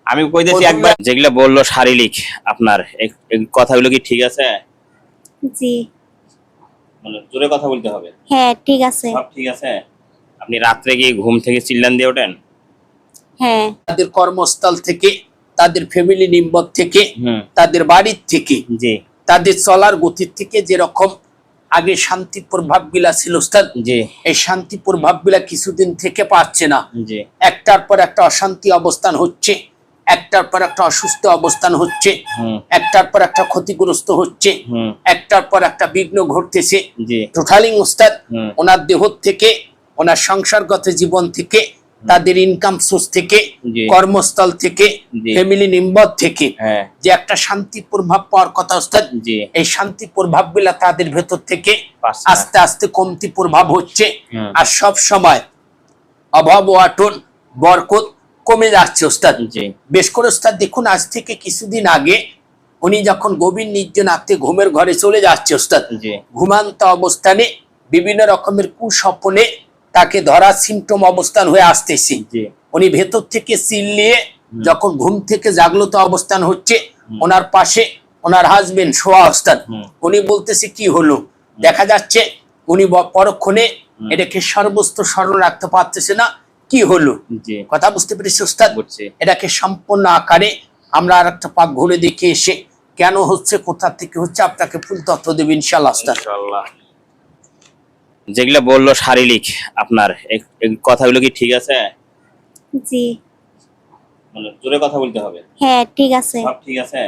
আমি কইতেছি একবার যেগুলা বললো শারীরিক আপনার এই কথাগুলো কি ঠিক আছে? জি। মানে জোরে কথা বলতে হবে। হ্যাঁ ঠিক আছে। সব ঠিক আছে। আপনি রাত্রে কি ঘুম থেকে চিল্লান দিয়ে ওঠেন? হ্যাঁ। তাদের কর্মস্থল থেকে, তাদের ফ্যামিলি মেম্বার থেকে, তাদের বাড়ির থেকে, জি তাদের চলার গতি থেকে যেরকম আগে শান্তির প্রভাবগুলা ছিল উস্তাদ, জি এই শান্তি প্রভাবগুলা কিছুদিন থেকে পাচ্ছে না। জি একটার পর একটা অশান্তি অবস্থান হচ্ছে, একটার পর একটা অসুস্থ অবস্থান হচ্ছে, একটার পর একটা ক্ষতিগ্রস্ত হচ্ছে, একটার পর একটা বিঘ্ন ঘটতেছে। জি টোটালি উস্তাদ ওনার দেহ থেকে, ওনার সংসারগত জীবন থেকে, তাদের ইনকাম সোর্স থেকে, কর্মস্থল থেকে, ফ্যামিলি মেম্বার থেকে যে একটা শান্তি প্রভাব পাওয়ার কথা উস্তাদ, এই শান্তি প্রভাব গুলা তাদের ভেতর থেকে আস্তে আস্তে কমতি প্রভাব হচ্ছে। আর সব সময় অভাব অটন বরকত কমে যাচ্ছে উস্তাদ। বেশ করে উস্তাদ দেখুন, আজ থেকে কিছুদিন আগে উনি যখন গভীর নির্জনাতে ঘুমের ঘরে চলে যাচ্ছে উস্তাদ, ঘুমান্ত অবস্থানে বিভিন্ন রকমের কুস্বপ্নে তাকে ধরা সিমটম অবস্থান হয়ে আসতেছে। উনি ভেতর থেকে চিল্লিয়ে যখন ঘুম থেকে জাগ্রত অবস্থান হচ্ছে, ওনার পাশে ওনার হাজবেন্ড শোয়া অবস্থান, উনি বলতেছে কি হলো। দেখা যাচ্ছে উনি পরক্ষণে এটাকে সর্বস্ত স্মরণ রাখতে পারতেছে না, কি হলো কথা বুঝতে পেরেছি উস্তাদ। এটাকে সম্পূর্ণ আকারে আমরা আর একটা পাক ঘুরে দেখে এসে কেন হচ্ছে, কোথা থেকে হচ্ছে, আপনাকে ফুল তথ্য দেব ইনশাআল্লাহ উস্তাদ। যেগুলা বললো শারীরিক আপনার এই কথাগুলো কি ঠিক আছে? জি। মানে জোরে কথা বলতে হবে। হ্যাঁ ঠিক আছে। সব ঠিক আছে।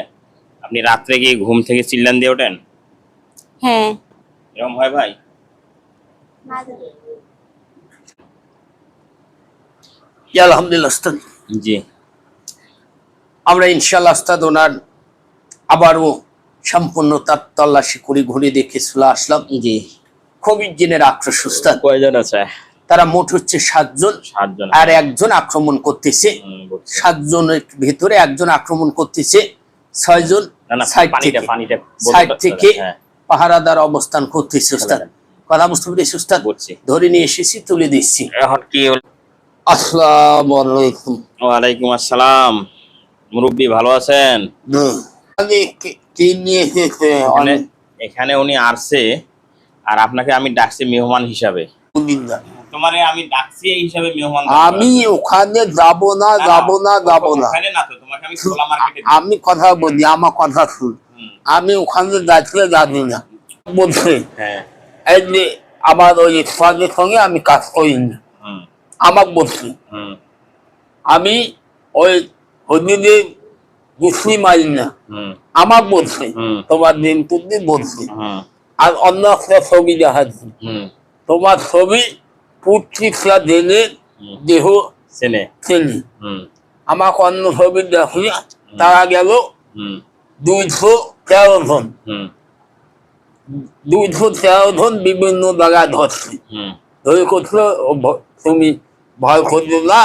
আপনি রাত্রে কি ঘুম থেকে চিল্লান দিয়ে ওঠেন? হ্যাঁ। এরকম হয় ভাই? আলহামদুলিল্লাহ উস্তাদ। জি আমরা ইনশাআল্লাহ উস্তাদ ওনার আবারও সম্পূর্ণ তার তল্লাশি করে ঘুরে দেখে চলে আসলাম। জি কবির জিনের আক্রোশ উস্তাদ। কয়জন আছে? তারা মোট হচ্ছে 7 জন, আর একজন আক্রমণ করতেছে। 7 জনের ভিতরে একজন আক্রমণ করতেছে, 6 জন সাইড থেকে পাহারাদার অবস্থান করতেছে উস্তাদ। কথা বুঝতে পেরেছি উস্তাদ? ধরে নিয়ে এসেছি, তুলে দিচ্ছি। এখন কি? আসসালামু আলাইকুম। ওয়ালাইকুম আসসালাম। মুরব্বি ভালো আছেন? এখানে উনি আসছে আর আপনাকে আমি ডাকছি মেহমান হিসাবে। তোমারে আমি ডাকছি এই হিসাবে মেহমান। আমি ওখানে যাব না, যাব না, যাব না। ওখানে না তো, তোমাকে আমি খোলা মার্কেটে আমি কথা বলি, আমার কথা শুন। আমি ওখানে যাচ্ছিলে জানি না বলছে। হ্যাঁ এই যে আমার ওই ফাদের সঙ্গে আমি কাজ করিনি, আমার বলছি আমি ওই হদিনে গুছলি মারি না, আমার বলছে তোমার দিন প্রতিদিন বলছি। আর অন্য একটা ছবি দেখাচ্ছি, তোমার ছবি পুত্রিকা জেনে দেহ চেনে। আমাকে অন্য ছবি দেখি, তারা গেল 213 জন, 213 জন বিভিন্ন জায়গায় ধরছে। ধরে করছিল তুমি ভয় করছো না,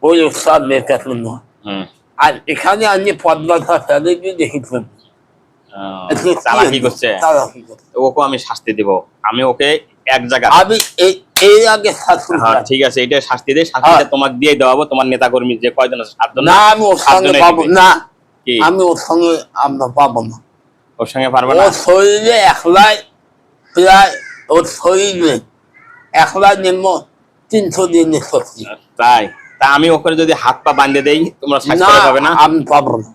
ওই উৎসাহ দেখার জন্য। আর এখানে আমি পদ্মাথা ফেলে দেখেছিলাম চালাকি করছে, ওকে আমি শাস্তি দিব। আমি ওকে এক জায়গায় আমি এই আগে শাস্তি, ঠিক আছে এটা শাস্তি দে, শাস্তিটা তোমাকে দিয়ে দেওয়াবো। তোমার নেতা কর্মী যে কয়জন আছে 7 জন, না আমি ওর সঙ্গে পাবো না, আমি ওর সঙ্গে আমরা পাবো না। ওর সঙ্গে পারবো না? ওর শরীরে একলাই প্রায়, ওর শরীরে একলাই নিম্ন 300 দিনের শক্তি। তাই? তা আমি ওকে যদি হাত পা বাঁধে দেই তোমরা শাস্তি পাবে না? আমি পাবো না।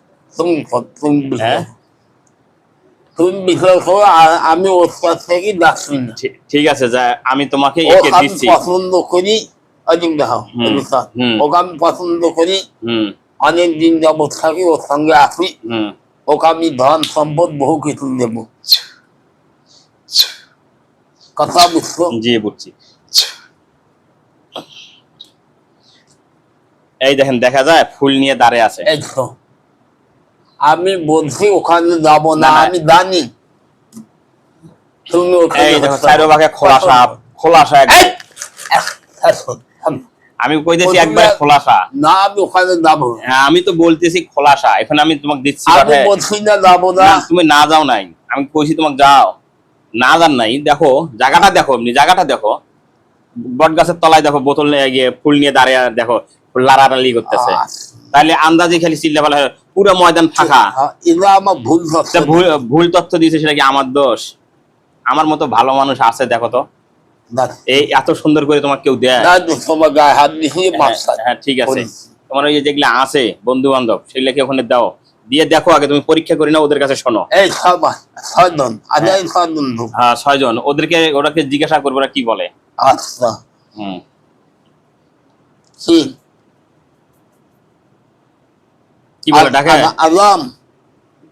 তুমি বিষয় করো, আমি ওর কাছ থেকে যাচ্ছি না। ঠিক আছে, যা আমি তোমাকে দিচ্ছি। পছন্দ করি, ওকে আমি পছন্দ করি, অনেক দিন যাবৎ থাকি, ওর সঙ্গে আসি, ওকে আমি ধন সম্পদ বহু কিছু দেব। কথা বুঝছো? জি বুঝছি। এই দেখেন, দেখা যায় ফুল নিয়ে দাঁড়িয়ে আছে। আমি বলছি ওখানে যাব না, আমি জানি তুমি আমি কইতেছি একবার খোলাসা না, আমি ওখানে যাবো। আমি তো বলতেছি খোলাসা, এখন আমি তোমাকে দিচ্ছি। আমি বলছি না যাবো না, তুমি না যাও নাই, আমি কইছি তোমাকে যাও, না যান নাই। দেখো জায়গাটা, দেখো এমনি জায়গাটা দেখো, বট গাছের তলায় দেখো বোতল নিয়ে গিয়ে ফুল নিয়ে দাঁড়িয়ে দেখো ফুল লাড়ালাড়ি করতেছে, তাহলে আন্দাজে খালি চিল্লা ফেলা, পুরো ময়দান ফাঁকা। এটা আমার ভুল তথ্য। তা ভুল তথ্য দিয়েছে, সেটা কি আমার দোষ? আমার মতো ভালো মানুষ আছে দেখো তো, এই এত সুন্দর করে তোমার কেউ দেয়? তোমার গায়ে হাত দিয়ে মাপ চাই। হ্যাঁ ঠিক আছে, তোমার ওই যে যেগুলো আছে বন্ধু বান্ধব সেগুলো কি ওখানে দাও, দিয়ে দেখো আগে, তুমি পরীক্ষা করি না, ওদের কাছে শোনো। এই ছয়জন, আজ এই ছয়জন লোক। হ্যাঁ 6 জন, ওরাকে জিজ্ঞাসা করবো ওরা কি বলে। আচ্ছা হুম কি কি বলে ডাকে? আলাম।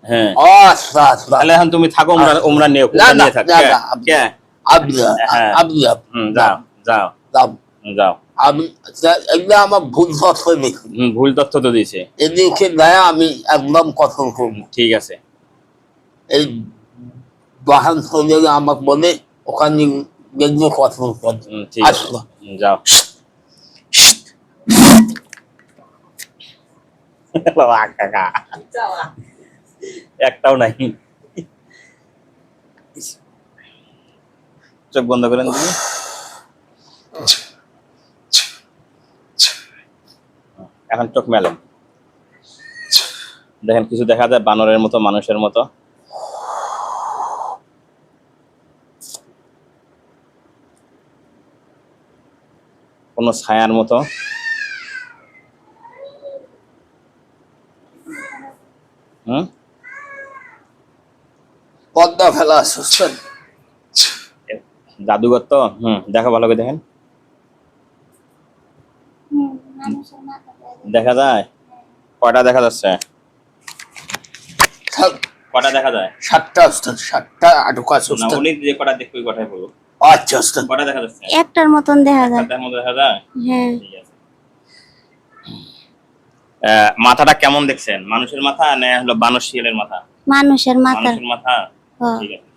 হ্যাঁ আচ্ছা আচ্ছা। তাহলে এখন তুমি থাকো, ওমরা নিয়ে থাক। কে? আবলা হ্যাঁ। আবলা। যাও যাও যাও যাও। আমি এগুলো আমার ভুল তথ্য নেই, ভুল তথ্য তো দিয়েছে। এদিকে দেয় আমি একদম কঠোর করবো। ঠিক আছে, এই বাহান সঞ্জয় আমাকে বলে ওখানে গেলে কঠোর করবে। ঠিক আছে, যাও। কাকা একটাও নাই, চোখ বন্ধ করেন তুমি। এখন চোখ মেলেন, দেখেন কিছু দেখা যায় বানরের মতো, মানুষের মতো। কোন ছায়ার মতো। পদ্মা ফেলা সুস্থ জাদুঘর তো। দেখো ভালো করে দেখেন, দেখা যায়? কয়টা দেখা যাচ্ছে? কটা দেখা যায়? 7টা ওস্তাদ, 7টা আটকা না, ওস্তাদ। উনি যে কটা দেখবে ওই কটাই বলবো। আচ্ছা ওস্তাদ। কটা দেখা যাচ্ছে? একটার মতন দেখা যায়। একটার মধ্যে দেখা যায়। হ্যাঁ। ঠিক আছে। মাথাটা কেমন দেখছেন? মানুষের মাথা না হলো বানর শিয়ালের মাথা? মানুষের মাথা। মানুষের মাথা। হ্যাঁ। ঠিক আছে,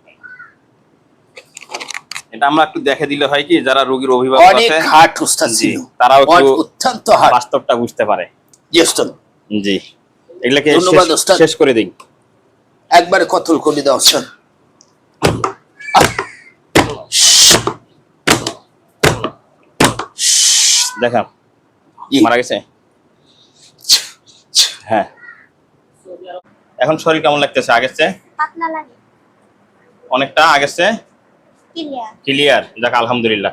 এটা আমরা একটু দেখে দিলে হয় কি, যারা রোগীর অভিভাবক অনেক আছে হাট ওস্তাদ ছিল, তারাও একটু অত্যন্ত হাট। বাস্তবটা বুঝতে পারে। জি ওস্তাদ। জি, এগুলাকে ধন্যবাদ ওস্তাদ। শেষ করে দিন। একবারে কতল করে দাও ওস্তাদ। দেখা জি। মারা গেছে। হ্যাঁ, এখন শরীর কেমন লাগতেছে? আগের চেয়ে পাতলা লাগে। অনেকটা, আগের চেয়ে ক্লিয়ার। ক্লিয়ার। যাক আলহামদুলিল্লাহ।